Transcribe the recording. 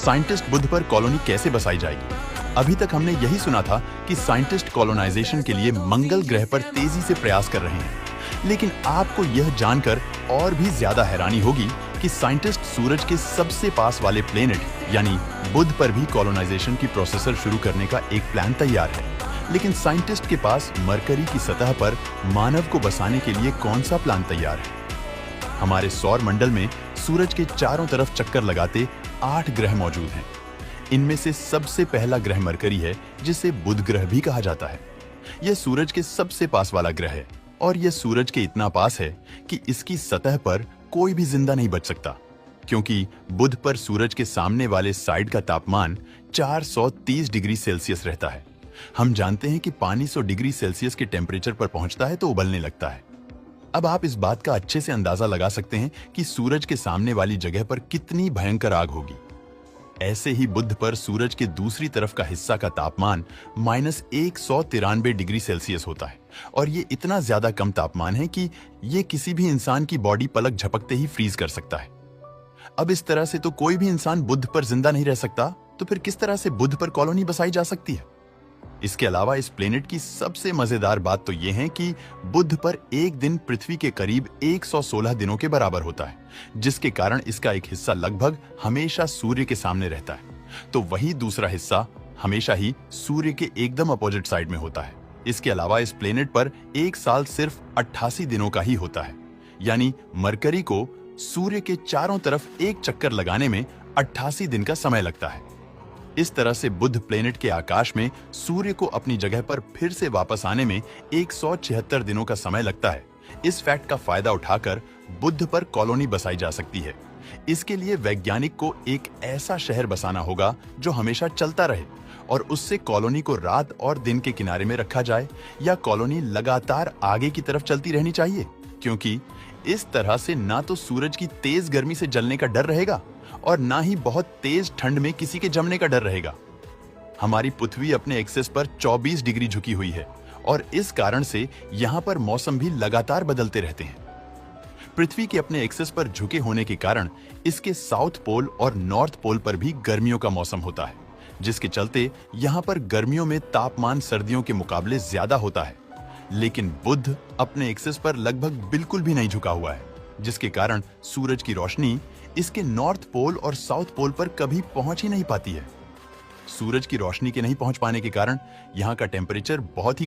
Scientist बुध पर colony कैसे बसाई जाएगी? अभी तक हमने यही सुना था कि साइंटिस्ट कॉलोनाइजेशन के लिए मंगल ग्रह पर तेजी से प्रयास कर रहे हैं। लेकिन आपको यह जानकर और भी ज्यादा हैरानी होगी कि साइंटिस्ट सूरज के सबसे पास वाले प्लेनेट यानी बुध पर भी कॉलोनाइजेशन की प्रोसेसर शुरू करने का एक प्लान तैयार है। लेकिन साइंटिस्ट के पास मरकरी की सतह पर मानव को बसाने के लिए कौन सा प्लान तैयार है? हमारे सौर मंडल में सूरज के चारों तरफ चक्कर लगाते 8 ग्रह मौजूद हैं। इनमें से सबसे पहला ग्रह मरकरी है, जिसे बुध ग्रह भी कहा जाता है। यह सूरज के सबसे पास वाला ग्रह है और यह सूरज के इतना पास है कि इसकी सतह पर कोई भी जिंदा नहीं बच सकता, क्योंकि बुध पर सूरज के सामने वाले साइड का तापमान 430 डिग्री सेल्सियस रहता है। हम जानते हैं कि पानी 100 डिग्री सेल्सियस के टेम्परेचर पर पहुंचता है तो उबलने लगता है। अब आप इस बात का अच्छे से अंदाजा लगा सकते हैं कि सूरज के सामने वाली जगह पर कितनी भयंकर आग होगी। ऐसे ही बुध पर सूरज के दूसरी तरफ का हिस्सा का तापमान -193 डिग्री सेल्सियस होता है और ये इतना ज्यादा कम तापमान है कि ये किसी भी इंसान की बॉडी पलक झपकते ही फ्रीज कर सकता है। अब इस तरह से तो कोई भी इंसान बुध पर जिंदा नहीं रह सकता, तो फिर किस तरह से बुध पर कॉलोनी बसाई जा सकती है? इसके अलावा इस प्लेनेट की सबसे मजेदार बात तो यह है कि बुध पर एक दिन पृथ्वी के करीब 116 दिनों के बराबर होता है, जिसके कारण इसका एक हिस्सा लगभग हमेशा सूर्य के सामने रहता है, तो वही दूसरा हिस्सा हमेशा ही सूर्य के एकदम अपोजिट साइड में होता है। इसके अलावा इस प्लेनेट पर एक साल सिर्फ 88 दिनों का ही होता है, यानी मरकरी को सूर्य के चारों तरफ एक चक्कर लगाने में 88 दिन का समय लगता है। इस तरह से बुध प्लेनेट के आकाश में सूर्य को अपनी जगह पर फिर से वापस आने में 176 दिनों का समय लगता है। इस फैक्ट का फायदा उठाकर बुध पर कॉलोनी बसाई जा सकती है। इसके लिए वैज्ञानिक को एक ऐसा शहर बसाना होगा जो हमेशा चलता रहे और उससे कॉलोनी को रात और दिन के किनारे में रखा जाए, या कॉलोनी लगातार आगे की तरफ चलती रहनी चाहिए, क्योंकि इस तरह से ना तो सूरज की तेज गर्मी से जलने का डर रहेगा और ना ही बहुत तेज ठंड में किसी के जमने का डर रहेगा। हमारी पृथ्वी अपने एक्सिस पर 24 डिग्री झुकी हुई है और इस कारण से यहाँ पर मौसम भी लगातार बदलते रहते हैं। पृथ्वी के अपने एक्सिस पर झुके होने के कारण इसके साउथ पोल और नॉर्थ पोल पर भी गर्मियों का मौसम होता है, जिसके चलते यहाँ पर गर्मियों में तापमान सर्दियों के मुकाबले ज्यादा होता है। लेकिन बुध अपने एक्सिस पर लगभग बिल्कुल भी नहीं झुका हुआ है, जिसके कारण सूरज की रोशनी इसके नॉर्थ पोल और साउथ पोल पर कभी पहुंच ही नहीं पाती है। सूरज की रोशनी के नहीं पहुंच पाने के कारण यहाँ का टेम्परेचर बहुत ही